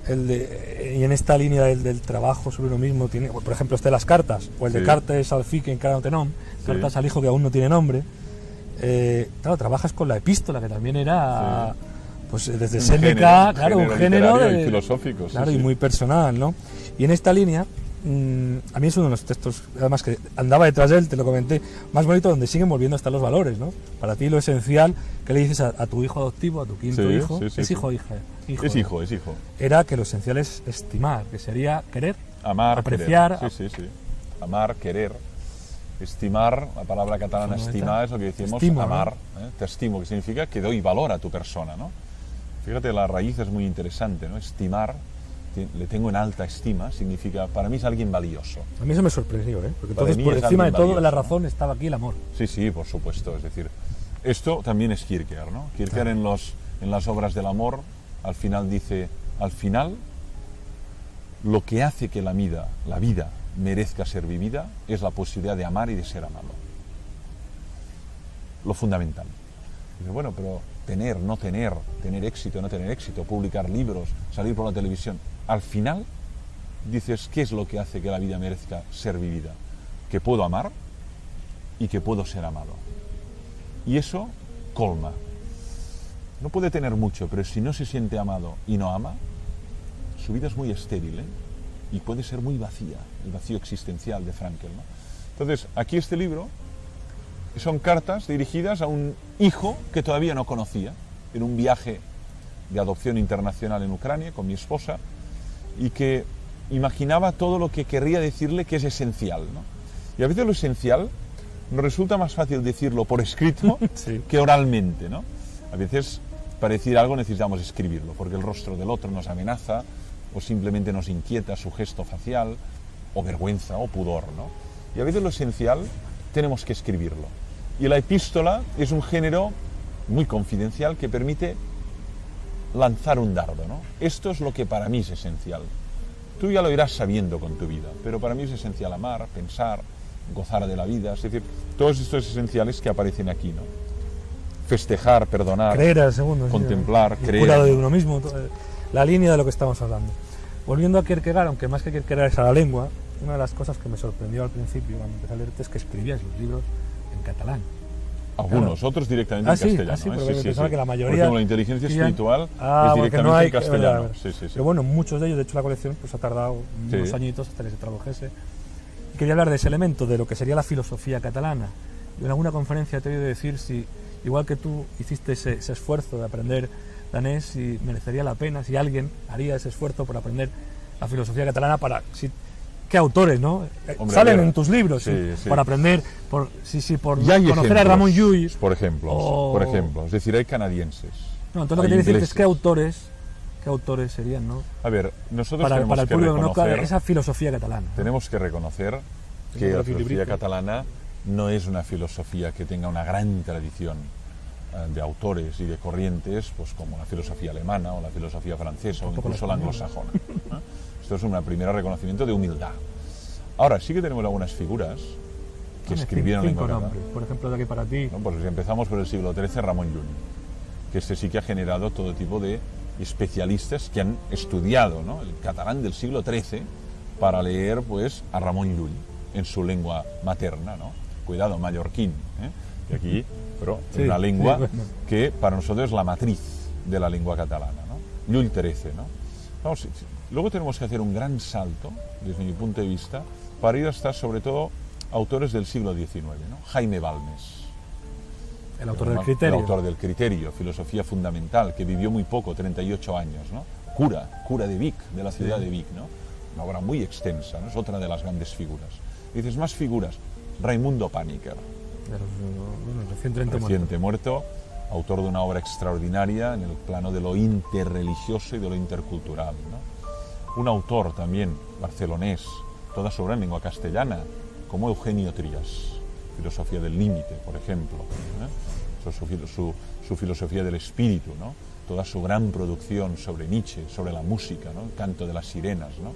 y en esta línea del trabajo sobre uno mismo, tiene, por ejemplo, este de las cartas, o el de Cartes al fi que encara no té nom, cartas al hijo que aún no tiene nombre. Claro, trabajas con la epístola, que también era, pues desde Séneca, claro, un género filosófico, claro, y muy personal, ¿no? Y en esta línea, a mí es uno de los textos, además que andaba detrás de él, te lo comenté, más bonito, donde siguen volviendo a estar los valores, ¿no? Para ti lo esencial, que le dices a tu hijo adoptivo, a tu quinto hijo, ¿es hijo o hija? Es hijo. Era que lo esencial es estimar, que sería querer, amar, apreciar. Querer. Sí. Amar, querer, estimar, la palabra catalana estimar es lo que decimos, estimo, amar, ¿no? Te estimo, que significa que doy valor a tu persona, ¿no? Fíjate, la raíz es muy interesante, ¿no? Estimar, le tengo en alta estima, significa, para mí es alguien valioso. A mí eso me sorprendió, porque entonces por encima de todo valioso, la razón, ¿no? Estaba aquí el amor. Sí, por supuesto, es decir, esto también es Kierkegaard, ¿no? Kierkegaard en las obras del amor, al final dice, al final, lo que hace que la vida merezca ser vivida es la posibilidad de amar y de ser amado. lo fundamental. Dice, bueno, pero tener, no tener, tener éxito, no tener éxito, publicar libros, salir por la televisión, al final dices, ¿qué es lo que hace que la vida merezca ser vivida? Que puedo amar y que puedo ser amado. Y eso colma. No puede tener mucho, pero si no se siente amado y no ama, su vida es muy estéril, ¿eh? Y puede ser muy vacía, el vacío existencial de Frankl, ¿no? Entonces, aquí este libro son cartas dirigidas a un hijo que todavía no conocía, en un viaje de adopción internacional en Ucrania con mi esposa, y que imaginaba todo lo que querría decirle que es esencial, ¿no? Y a veces lo esencial nos resulta más fácil decirlo por escrito Sí. que oralmente, ¿no? A veces para decir algo necesitamos escribirlo, porque el rostro del otro nos amenaza, o simplemente nos inquieta su gesto facial, o vergüenza, o pudor, ¿no? Y a veces lo esencial tenemos que escribirlo. Y la epístola es un género muy confidencial que permite lanzar un dardo, ¿no? Esto es lo que para mí es esencial. Tú ya lo irás sabiendo con tu vida, pero para mí es esencial amar, pensar, gozar de la vida, es decir, todos estos esenciales que aparecen aquí, ¿no? Festejar, perdonar, Creer al segundo, contemplar, sí, creer. cuidado de uno mismo, la línea de lo que estamos hablando. Volviendo a Kierkegaard, aunque más que Kierkegaard es a la lengua, una de las cosas que me sorprendió al principio cuando empecé a leerte es que escribías los libros en catalán. Algunos, Claro. otros directamente en Sí, castellano. sí, ¿eh? porque pensaba que la mayoría... Por ejemplo, la inteligencia Sí, espiritual es porque directamente no hay en castellano. verdad. Sí. Pero bueno, muchos de ellos, de hecho la colección pues ha tardado unos Sí. añitos hasta que se tradujese. Y quería hablar de ese elemento, de lo que sería la filosofía catalana. Yo en alguna conferencia te he oído decir si, igual que tú hiciste ese esfuerzo de aprender danés, si merecería la pena, si alguien haría ese esfuerzo por aprender la filosofía catalana para... ¿Qué autores, no? Hombre, Salen a ver, en tus libros, sí, ¿sí? sí. Por aprender, por Ya hay conocer a ejemplos, Ramón Llull. por ejemplo, es decir, hay canadienses. No, entonces lo que hay quiero decirte es ingleses. qué autores serían, ¿no? A ver, nosotros Para tenemos el que público, ¿no? reconocer, Esa filosofía catalana. tenemos que reconocer Es que un la equilibrio. filosofía catalana no es una filosofía que tenga una gran tradición de autores y de corrientes, pues como la filosofía alemana o la filosofía francesa o Tampoco incluso la la española. anglosajona, ¿no? Esto es un primer reconocimiento de humildad. Ahora, sí que tenemos algunas figuras que escribieron en cinco lengua catalana. nombres, por ejemplo, de aquí para ti. ¿No? Pues si empezamos por el siglo XIII, Ramón Llull, que este sí que ha generado todo tipo de especialistas que han estudiado, ¿no?, el catalán del siglo XIII para leer pues a Ramón Llull en su lengua materna, ¿no? Cuidado, mallorquín, ¿eh? Que aquí, pero Sí, es una lengua sí, bueno. que para nosotros es la matriz de la lengua catalana, ¿no? Llull XIII, ¿no? Vamos, luego tenemos que hacer un gran salto, desde mi punto de vista, para ir hasta, sobre todo, autores del siglo XIX, ¿no? Jaime Balmes. El autor del criterio. El autor del criterio, filosofía fundamental, que vivió muy poco, 38 años, ¿no? Cura de Vic, de la ciudad de Vic, ¿no? Una obra muy extensa, ¿no? Es otra de las grandes figuras. Dices, más figuras. Raimundo Paniker, reciente muerto, autor de una obra extraordinaria en el plano de lo interreligioso y de lo intercultural, ¿no? Un autor también barcelonés, toda su obra en lengua castellana, como Eugenio Trías, filosofía del límite, por ejemplo, ¿eh? Su filosofía del espíritu, ¿no? Toda su gran producción sobre Nietzsche, sobre la música, ¿no? El canto de las sirenas, ¿no?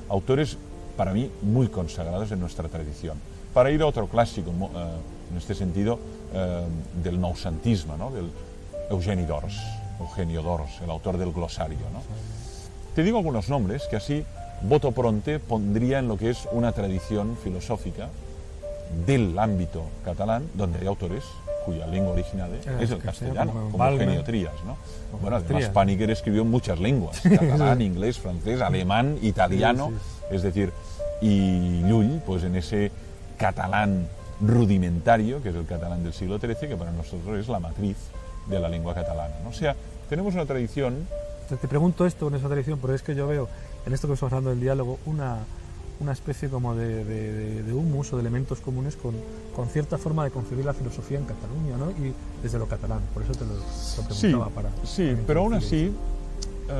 Autores, para mí, muy consagrados en nuestra tradición. Para ir a otro clásico, en este sentido, del noucentisme, ¿no? Del Eugenio d'Ors, el autor del glosario, ¿no? Te digo algunos nombres que así boto pronto pondría en lo que es una tradición filosófica del ámbito catalán, donde hay autores cuya lengua original es el castellano, como Eugenio Trías, ¿no? Bueno, además Paniker escribió en muchas lenguas, catalán, inglés, francés, alemán, italiano, es decir, y Llull, pues en ese catalán rudimentario, que es el catalán del siglo XIII, que para nosotros es la matriz de la lengua catalana, ¿no? O sea, tenemos una tradición... Te pregunto esto en esa tradición, porque es que yo veo en esto que estamos hablando del diálogo una especie como de humus o de elementos comunes con cierta forma de concebir la filosofía en Cataluña, ¿no? Y desde lo catalán, por eso te lo preguntaba. Sí, pero aún así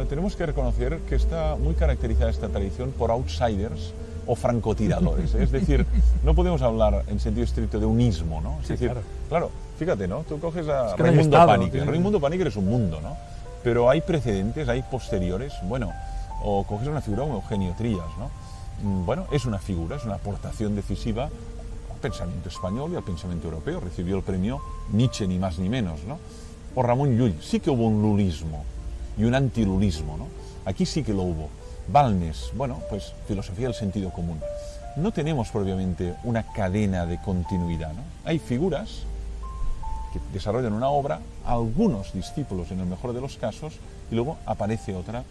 tenemos que reconocer que está muy caracterizada esta tradición por outsiders o francotiradores, ¿eh? Es decir, no podemos hablar en sentido estricto de unismo, ¿no? Es decir, claro, fíjate, ¿no? Tú coges a Raimundo Paniker. Raimundo Paniker es un mundo, ¿no? Pero hay precedentes, hay posteriores, bueno, o coges una figura como Eugenio Trías, ¿no? Bueno, es una figura, es una aportación decisiva, pensamiento español y al pensamiento europeo. Recibió el premio Nietzsche, ni más ni menos, ¿no? O Ramón Llull. Sí que hubo un lulismo y un antilulismo, ¿no? Aquí sí que lo hubo. Balmes, bueno, pues filosofía del sentido común. No tenemos propiamente una cadena de continuidad, ¿no? Hay figuras que desarrollan una obra, algunos discípulos en el mejor de los casos, y luego aparece otra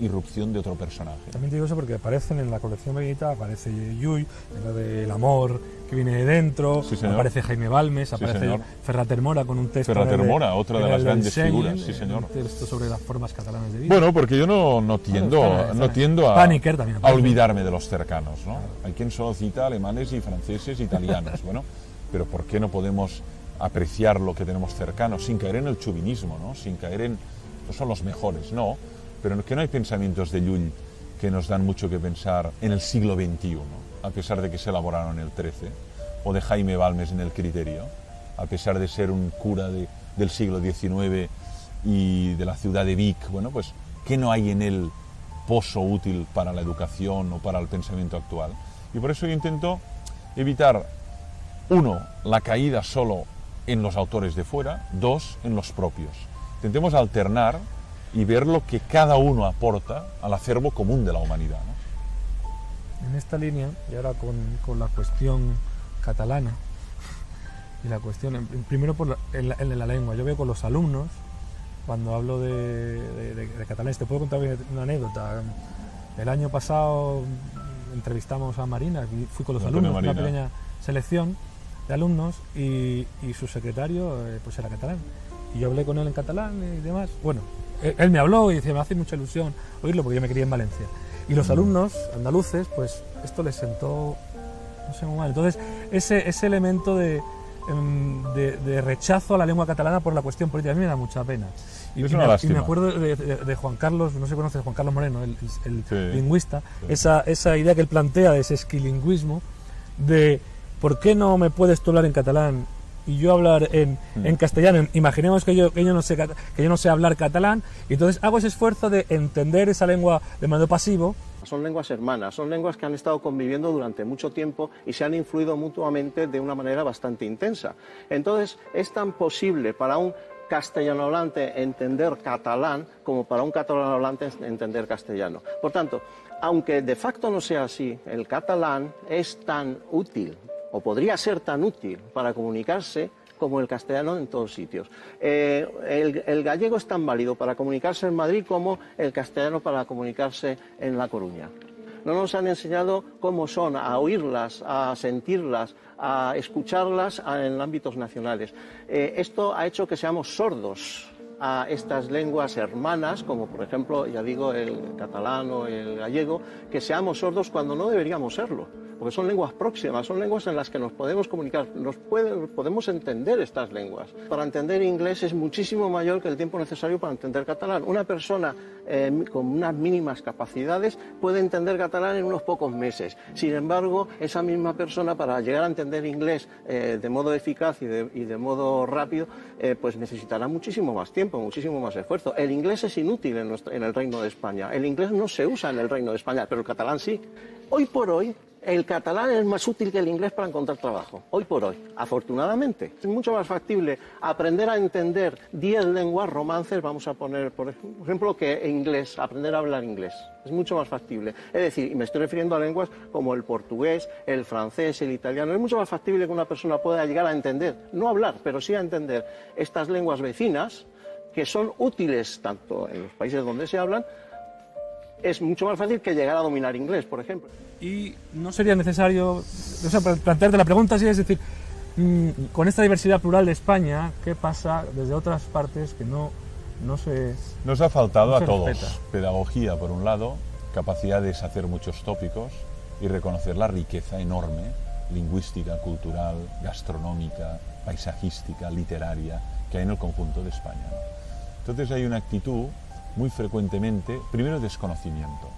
irrupción de otro personaje. También te digo eso porque aparecen en la colección Benita, aparece Llull, la del amor que viene de dentro, sí, aparece Jaime Balmes, aparece Ferrater Mora con un texto. Ferrater Mora, otra de las grandes figuras, sí señor. Un texto sobre las formas catalanas de vida. Bueno, porque yo no tiendo a olvidarme de los cercanos, ¿no? Hay quien solo cita alemanes y franceses, italianos, bueno, pero ¿por qué no podemos apreciar lo que tenemos cercano sin caer en el chauvinismo, ¿no? Sin caer en no son los mejores, no, pero que no hay pensamientos de Llull que nos dan mucho que pensar en el siglo XXI, a pesar de que se elaboraron en el XIII, o de Jaime Balmes en el Criterio, a pesar de ser un cura del siglo XIX y de la ciudad de Vic. Bueno, pues, ¿qué no hay en él pozo útil para la educación o para el pensamiento actual? Y por eso yo intento evitar, uno, la caída solo en los autores de fuera, dos, en los propios. Intentemos alternar y ver lo que cada uno aporta al acervo común de la humanidad, ¿no? En esta línea, y ahora con la cuestión catalana, y la cuestión, primero en la lengua, yo veo con los alumnos, cuando hablo de catalán, te puedo contar una anécdota. El año pasado entrevistamos a Marina, y fui con los alumnos, una pequeña selección de alumnos, y su secretario pues era catalán. Y yo hablé con él en catalán y demás. Bueno, él me habló y decía, me hace mucha ilusión oírlo porque yo me crié en Valencia. Y los alumnos andaluces, pues esto les sentó, no sé, muy mal. Entonces, ese elemento de rechazo a la lengua catalana por la cuestión política, a mí me da mucha pena. Y me acuerdo de Juan Carlos, no sé si conoces, Juan Carlos Moreno, el sí, lingüista, sí. Esa idea que él plantea de ese esquilingüismo, de ¿por qué no me puedes tú hablar en catalán y yo hablar en castellano? Imaginemos que yo no sé hablar catalán, y entonces hago ese esfuerzo de entender esa lengua de modo pasivo. Son lenguas hermanas, son lenguas que han estado conviviendo durante mucho tiempo y se han influido mutuamente de una manera bastante intensa. Entonces, es tan posible para un castellano hablante entender catalán como para un catalán hablante entender castellano. Por tanto, aunque de facto no sea así, el catalán es tan útil, o podría ser tan útil para comunicarse como el castellano en todos sitios. El gallego es tan válido para comunicarse en Madrid como el castellano para comunicarse en La Coruña. No nos han enseñado cómo son, a oírlas, a sentirlas, a escucharlas en ámbitos nacionales. Esto ha hecho que seamos sordos a estas lenguas hermanas, como por ejemplo, ya digo, el catalán o el gallego, que seamos sordos cuando no deberíamos serlo, porque son lenguas próximas, son lenguas en las que nos podemos comunicar, podemos entender estas lenguas. Para entender inglés es muchísimo mayor que el tiempo necesario para entender catalán. Una persona con unas mínimas capacidades puede entender catalán en unos pocos meses. Sin embargo, esa misma persona, para llegar a entender inglés de modo eficaz y de modo rápido, pues necesitará muchísimo más tiempo, muchísimo más esfuerzo. El inglés es inútil en el Reino de España. El inglés no se usa en el Reino de España, pero el catalán sí. Hoy por hoy, el catalán es más útil que el inglés para encontrar trabajo, hoy por hoy, afortunadamente. Es mucho más factible aprender a entender 10 lenguas, romances, vamos a poner por ejemplo, que inglés, aprender a hablar inglés. Es mucho más factible. Es decir, y me estoy refiriendo a lenguas como el portugués, el francés, el italiano. Es mucho más factible que una persona pueda llegar a entender, no hablar, pero sí a entender estas lenguas vecinas, que son útiles tanto en los países donde se hablan. Es mucho más fácil que llegar a dominar inglés, por ejemplo. Y no sería necesario, o sea, plantearte la pregunta así, es decir, con esta diversidad plural de España, ¿qué pasa desde otras partes que no se Nos ha faltado no se a todos respeta? Pedagogía, por un lado, capacidad de deshacer muchos tópicos y reconocer la riqueza enorme, lingüística, cultural, gastronómica, paisajística, literaria, que hay en el conjunto de España, ¿no? Entonces hay una actitud muy frecuentemente, primero, desconocimiento.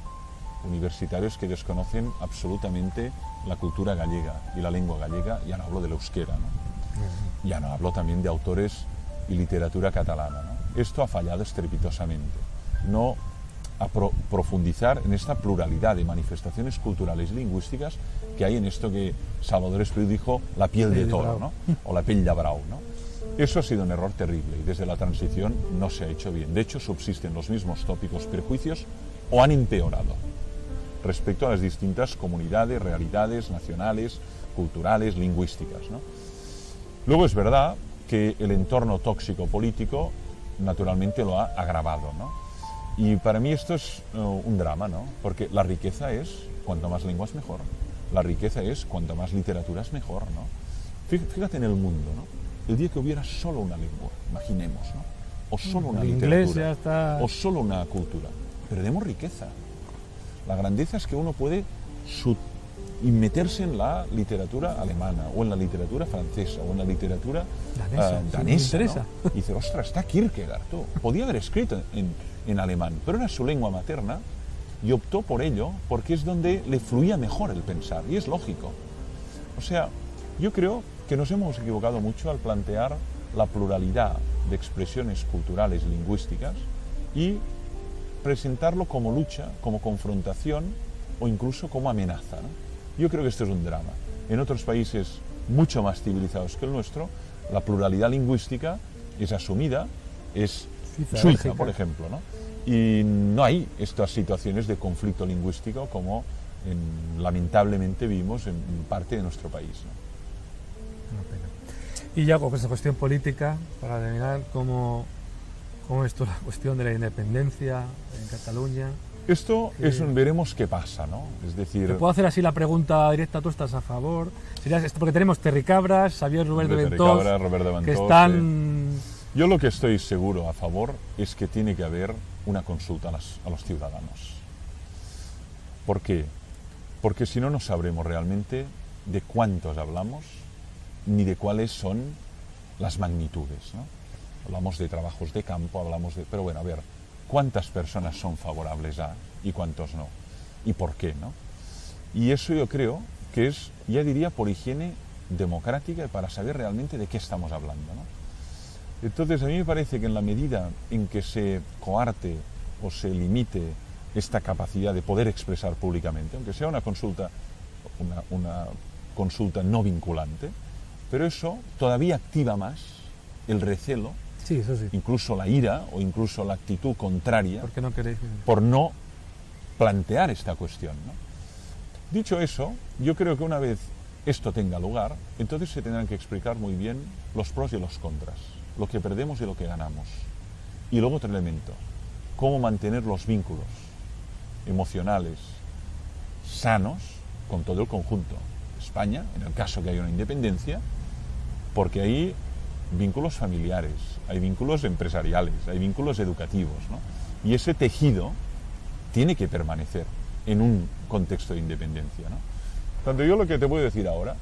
Universitarios que desconocen absolutamente la cultura gallega y la lengua gallega, ya no hablo del euskera, ¿no? Ya no hablo también de autores y literatura catalana, ¿no? Esto ha fallado estrepitosamente. No a profundizar en esta pluralidad de manifestaciones culturales y lingüísticas que hay en esto que Salvador Espriu dijo la piel de toro, ¿no? O la pell de brau, ¿no? Eso ha sido un error terrible y desde la transición no se ha hecho bien. De hecho, subsisten los mismos tópicos prejuicios o han empeorado respecto a las distintas comunidades, realidades nacionales, culturales, lingüísticas, ¿no? Luego es verdad que el entorno tóxico político naturalmente lo ha agravado, ¿no? Y para mí esto es un drama, ¿no? Porque la riqueza es cuanto más lenguas mejor. La riqueza es cuanto más literatura es mejor, ¿no? Fíjate en el mundo, ¿no? El día que hubiera solo una lengua, imaginemos, ¿no? O solo una literatura, o solo una cultura. Perdemos riqueza. La grandeza es que uno puede meterse en la literatura alemana, o en la literatura francesa, o en la literatura danesa, ¿no? Y dice, ostras, está Kierkegaard, tú. Podía haber escrito en alemán, pero era su lengua materna y optó por ello porque es donde le fluía mejor el pensar, y es lógico. O sea, yo creo que nos hemos equivocado mucho al plantear la pluralidad de expresiones culturales lingüísticas y presentarlo como lucha, como confrontación o incluso como amenaza, ¿no? Yo creo que esto es un drama. En otros países mucho más civilizados que el nuestro, la pluralidad lingüística es asumida, es Suiza, por ejemplo, ¿no? Y no hay estas situaciones de conflicto lingüístico como lamentablemente vimos en parte de nuestro país, ¿no? Y ya con esta cuestión política, para terminar, ¿cómo es la cuestión de la independencia en Cataluña? Esto veremos qué pasa, ¿no? Es decir... ¿Te puedo hacer así la pregunta directa? ¿Tú estás a favor? Porque tenemos Terry Cabras, Xavier Robert de Ventós, que están... Yo lo que estoy seguro a favor es que tiene que haber una consulta a los ciudadanos. ¿Por qué? Porque si no, no sabremos realmente de cuántos hablamos ni de cuáles son las magnitudes, ¿no? Hablamos de trabajos de campo, pero bueno, a ver, ¿cuántas personas son favorables a y cuántos no? ¿Y por qué, no? Y eso yo creo que es, ya diría, por higiene democrática y para saber realmente de qué estamos hablando, ¿no? Entonces, a mí me parece que en la medida en que se coarte o se limite esta capacidad de poder expresar públicamente, aunque sea una consulta no vinculante, pero eso todavía activa más el recelo, sí, eso sí, incluso la ira o incluso la actitud contraria, ¿por qué no queréis? Por no plantear esta cuestión, ¿no? Dicho eso, yo creo que una vez esto tenga lugar, entonces se tendrán que explicar muy bien los pros y los contras, lo que perdemos y lo que ganamos. Y luego otro elemento, cómo mantener los vínculos emocionales sanos con todo el conjunto. España, en el caso que haya una independencia, porque hay vínculos familiares, hay vínculos empresariales, hay vínculos educativos, ¿no? Y ese tejido tiene que permanecer en un contexto de independencia, ¿no? Tanto yo lo que te puedo decir ahora,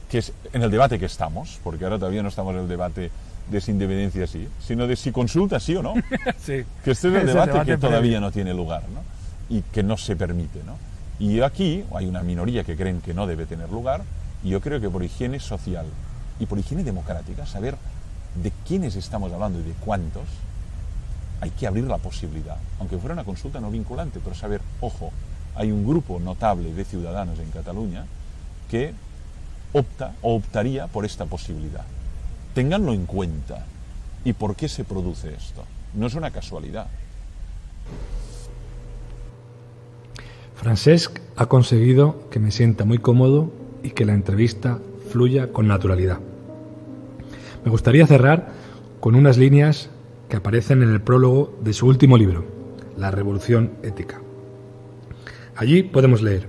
que es en el debate que estamos, porque ahora todavía no estamos en el debate de si independencia sí, sino de si consulta sí o no. Sí. Que este es el debate que todavía no tiene lugar, ¿no? Y que no se permite, ¿no? Y aquí hay una minoría que creen que no debe tener lugar, y yo creo que por higiene social y por higiene democrática, saber de quiénes estamos hablando y de cuántos, hay que abrir la posibilidad, aunque fuera una consulta no vinculante, pero saber, ojo, hay un grupo notable de ciudadanos en Cataluña que opta o optaría por esta posibilidad. Ténganlo en cuenta. ¿Y por qué se produce esto? No es una casualidad. Francesc ha conseguido que me sienta muy cómodo y que la entrevista fluya con naturalidad. Me gustaría cerrar con unas líneas que aparecen en el prólogo de su último libro, La Revolución Ética. Allí podemos leer: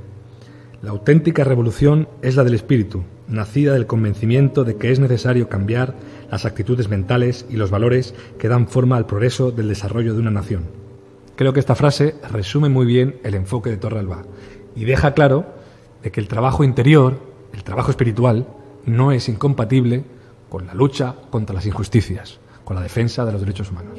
la auténtica revolución es la del espíritu, nacida del convencimiento de que es necesario cambiar las actitudes mentales y los valores que dan forma al progreso del desarrollo de una nación. Creo que esta frase resume muy bien el enfoque de Torralba y deja claro de que el trabajo interior, el trabajo espiritual, no es incompatible con la lucha contra las injusticias, con la defensa de los derechos humanos.